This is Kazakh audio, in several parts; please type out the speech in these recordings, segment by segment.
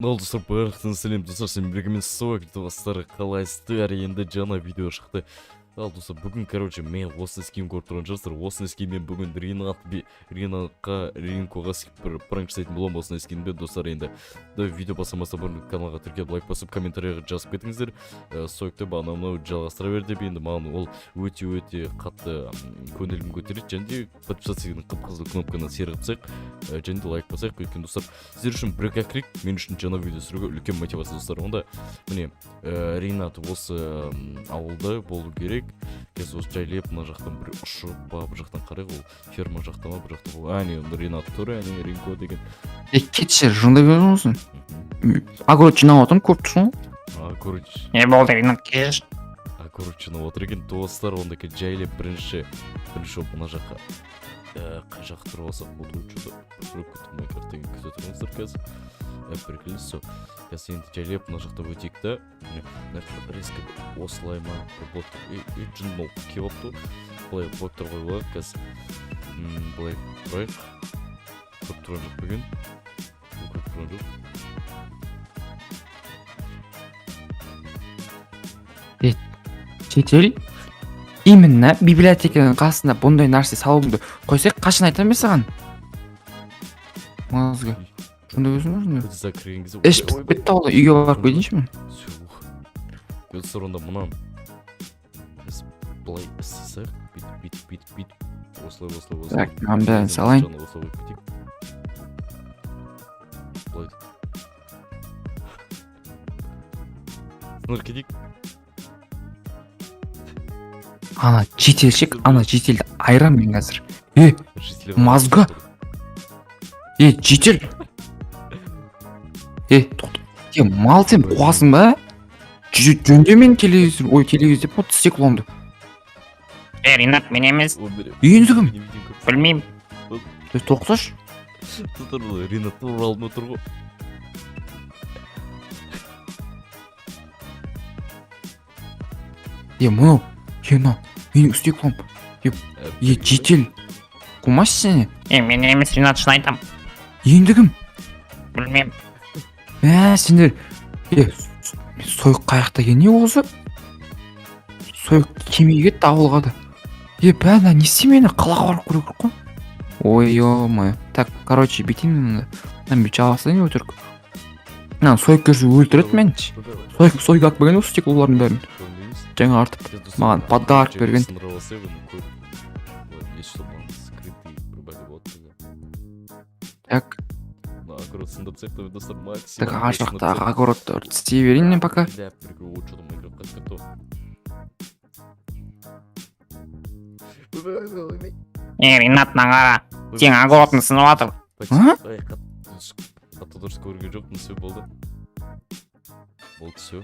Достар, барлықтарыңызға сәлем достар, сен біргемен сойк достар, қалайсыздар, енді жаңа видео шықты. Ал достар, бүгін мен осы скин көріп тұрған жарсыздар. Осы скинмен бүгін Ринкоға бір пранк жасайтын боламын осы скинмен достар. Енді видео басамаса бұрын каналға тіркеліп лайк басып комментарийға жазып кетіңіздер. Сойкты бағанамын жалғастыра бер деп, енді маған ол өте қатты көңілім көтереді. Және де подписаться деген қып-қызыл кнопканы серғіпсек, және де лайк басайық. Өйткені достар, сіздер үшін бір кәкірек, мен үшін жаңа видео түсіруге үлкен мотивация достар. Онда міне Ринат осы ауылда болу керек. Кез осы жайлеп мына жақтан бір ұшып ба, бір жақтан қарай, ол ферма жақтан ба, бір жақтан ол Ринат тұр, Ринко деген. Кетші, жындай берген olsun. Огород жинап отырмын, көріп тұрсың ғой? Огород. Не болды, Ринат кеш? Огород жинап отыр екен достар, онда жайлеп бірінші мына жаққа қай жақ тұрып алсақ болды ғой, что-то күтімай картаген күте тұрыңыздар қазір. Прикольно, все. Қазір енді жайлеп мына жақта өтейік та, резко осылай ма, жын мол кеп алыпты, былай блоктар қойып алайық қазір. Былай тұрайық, көп тұрған жоқ бүгін, көп тұрған жоқ. Шетел именно библиотеканың қасында бұндай нәрсе салуыңды қойсақ, қашан айтам мен саған? Маңызға сондай өзің іш бітті ауылы, үйге барып келейінші мен? Достар, онда мұнан былай істесақ, бүйтіп, осылай. Так, маған бәрін салайын. Сыныр кетейік. Ана жетелшік, жетелді айрам мен қазір. Мазға. Жетел. Тоқта. Мал сен қуасың ба? Жөндемен телевизор, телевизор деп отты стекломды. Ринат, мен емес. Үйінді кім? Білмеймін. Тоқташ. Тұтыр бұл, Ринат оралын отыр ғой. Мұнау. Менің стеклом. Жетел. Қумаш сені? Мен емес, Ринат, шын айтам. Енді кім? Білмеймін. Сендер. Сойық қаяқта не осы? Сойық кемеге кетті ауылға да. Не істемені қалаға барып көру керек қой? Ой, ё-моё. Так, бетеймін. Мен жалғастырайын өтірік. Сойық көрсе өлтіреді мен. Сойық ақ берген осы стеклолардың бәрін. Жаңа артып, маған подарок берген. Так. Так, ағашақтағы огородты істей берейін мен пока. Ринат, нағара. Сен огородны сынып атыр. Қатты дұрыс көрген жоқтың, все болды. Болды, все.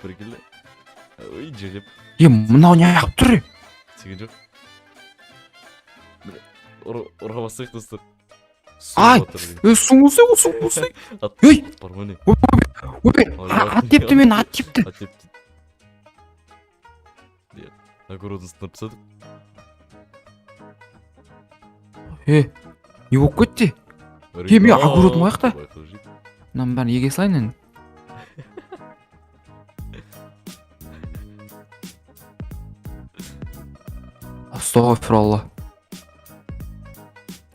Прикольно. Ой, желеп. Мынау не аяқ тұр? Сеген жоқ. Ұрға басайық достар. Суңылсай. Ой! Ат тепті мен, ат тепті. Огородын сынып тастадық. Не болып кетті? Мен огородым аяқта. Мынаны бәрін еге салайын енді. Астағфиралла.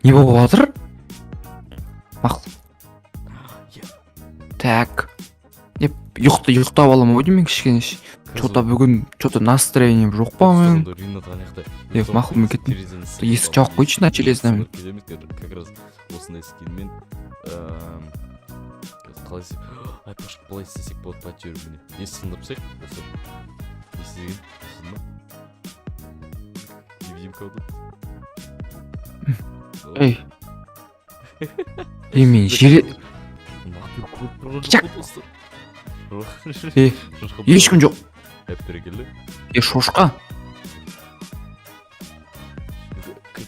Не болып жатыр? Мақұл. Так. Ұйықтап аламын ой деймін кішкене. Что-то бүгін, настроением жоқ па мен? Мақұл мен кеттім. Есік жауып қойшы начелесіне мен. Как раз осындай скинмен қалай істеп, пашық былай істесек болады па теория міне. Есі сындырпсақ, осы естеген, сынды. Невидимка болды. Мен желе... Ешкім жоқ. Әппірекелі. Шошқа.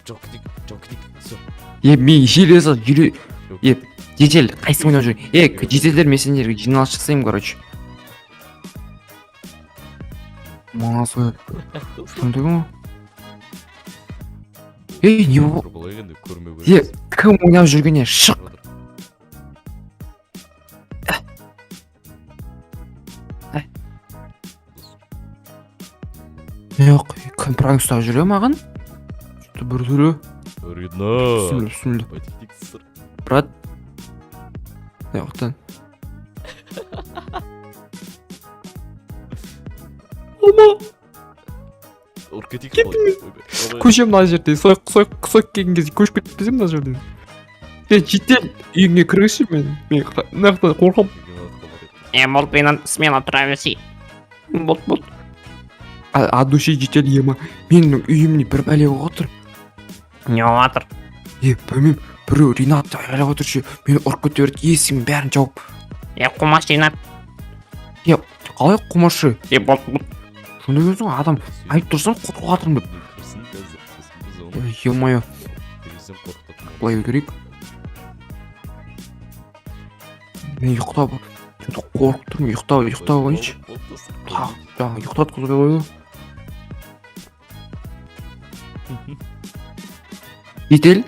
Жоқ кетейік, все. Мен желе... Жетел, қайсы ойнап жүр? Жетелдер мен сендерге жиналыс жасаймын, короче. Маңыз ой. Сондай ма? Не бұл? Кім ойнап жүргене шық. Жоқ, компромисс ұстап жүре маған. Что-то бір түрі. Ренат. Түсімді. Батиктексіздер. Брат. Яқтан. Ома, Ұрып кетейік кеттіңіз. Көшем мына жерде. Сойып келген кезде көшіп кетпесем мына жерде. Жетел үйіңе кіргізші мен. Мен нақты қорқам. Болт менен смена травеси. Болт. От души жетел ема. Менің үйімне бір бәле болып отыр. Не болатыр? Білмеймін. Біреу Ринатты айғайлап отыр ше. Мені ұрып кете берді. Есігін бәрін жауып. Қумаш Ринат. Қалай қумашы? Болт. Сонда өзің адам айтып тұрсам қорқып жатырмын деп. Ё-моё. Былай көрейік. Мен ұйықтап. Что-то қорқып тұрмын. Ұйықтап алайыншы. Жаңа ұйықтатқызбай қойды. Жетел.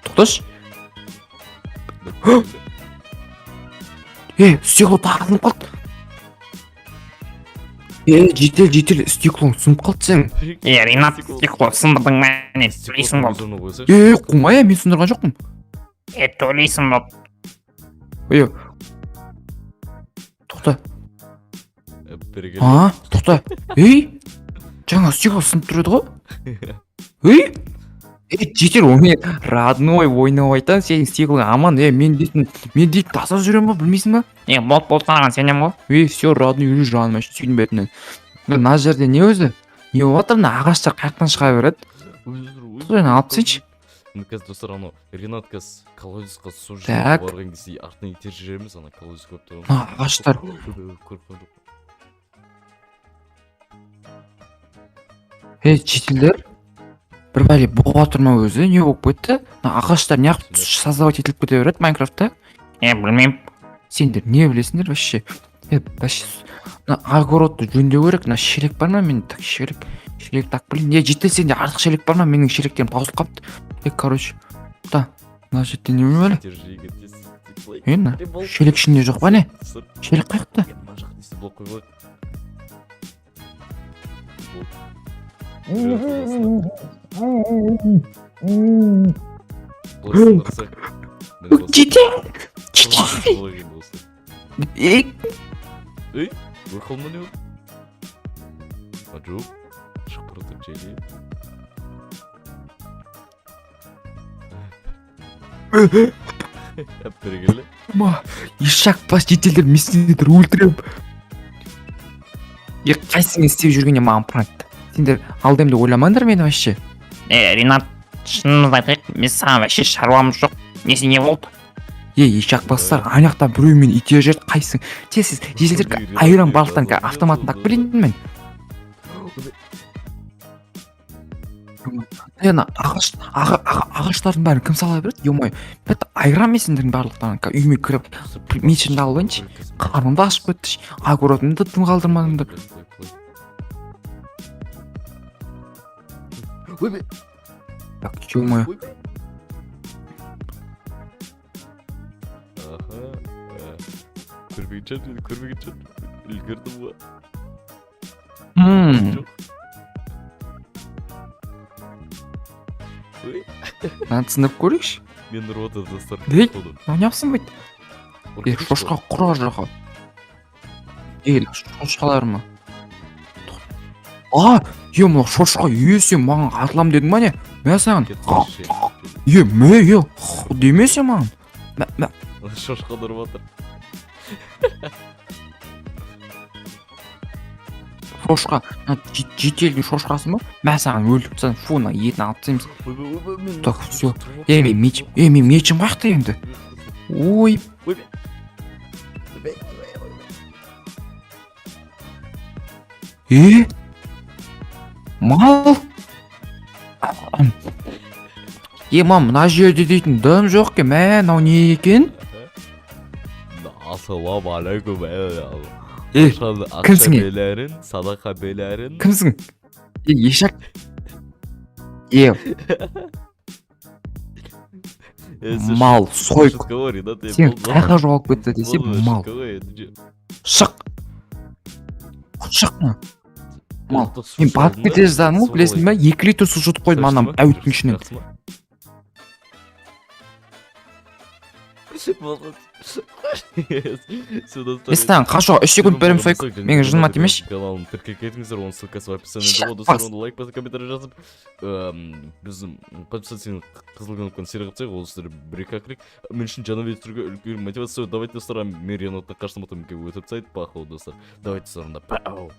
Тоқташы. Стекло тағылып қалды. Жетел, стеклоң сынып қалды сен. Ринат, стекло сындырдың мәне. Төлейсің болды. Қумай, мен сындырған жоқпын. Төлейсің болды. Тоқта. Тоқта. Жаңа стекло сынып тұр еді ғой? Жетел, оны родной ойнап айтан, сенің стеклоң аман. Мен дейтін таза жүрем ба, білмейсің ба? Болт қараған сенем ғой. Все, родной үрі жаныма сүйдің бетінен. Мына жерде не өзі? Не болып жатыр? Мына ағаштар қаяқтан шыға береді? Тұр, алып тсенші. Қазір достар, анау Ренат қазір колодезға су Так. жүріп барған кезде артынан итер жүреміз, ана колодез көп тұр. Мына ағаштар. Жетелдер. Бір бәле боға тұрма өзі, не болып кетті? Мына ағаштар неғып создавать етіліп кете береді Майнкрафтта? Білмеймін. Сендер не білесіңдер вообще? Вообще, мына огородты жөндеу керек, мына шелек бар ма? Мен так шелек так білейін. Жетел, сенде артық шелек бар ма? Менің шелектерім таусылып қапты. Короче, мына жерде не бәле? Мына шелек ішінде жоқ па не? Шелек қаяқта? Жетел! Выхолма не болды? Жоқ, шықпыртып жеге. Әппергелі. Ешак бас жетелдер мессендер өлтірем. Қайсыңы істеп жүргенде маған пранкты. Сендер алдымды ойламаңдар мені вообще. Ринат, шынымызды айтайық, мен саған вообще шаруамыз жоқ. Несі не болды? Ешак бастар, анаяқта біреумен ите жүрді, қайсың? Сіз жетелдер айран балықтан автоматын так білейін мен. Ағаштардың бәрін кім сала береді? Ё-моё, айран месендердің барлықтарын үйіме кіріп мешімді алайыншы. Қарнымды ашып кетті. Огородымды тым қалдырмадыңдар. Ё-моё. Көрмеген үлгердім ба? Сынып көрейікші. Мен ұрып отыр достар. Неғыпсың бейт? Шошқа құра жақа. Шошқалар ма? Мына шошқа есе маған атылам дедің ма не? Мә саған. Демесе маған. Шошқа ұрып отыр. Шошқа, жетелдің шошқасы ма? Мә саған өліп тұрсаң, фу, етін алып тастаймыз. Так, все. Мен мечім қаяқта енді? Ой. Мал? Мам, мына жерде дейтін дым жоқ ке, мә, мынау не екен? Ассалаумағалейкум. Кімсің? Садақа белерін. Кімсің? Ешак. Мал, сойк. Сен қайға жоғалып кетті десе, мал. Шық. Шық. мал болотта су мен ішіп батып алдым да, кете жаздадым ғой су білесің ба 2 литр су жұтып қойдым Жақсы анам ма? әуіттің ішінен Жақсы ма? мен саған қашуға 3 секунд беремін сойк менің жыныма тимеші Каналын тіркеп кетіңіздер, оның ссылкасы в описании Ща, болады. Достар, бас. оны лайк басып, комментарий жазып, біздің подписаться қызыл кнопканы серия қылсақ, ол сіздер бір-екі ақырек. Мен үшін жаңа видео үлкен мотивация. Давайте, достар, мен Рианаттан қашсам өтіп тастайды, пахал, достар. Давайте, достар,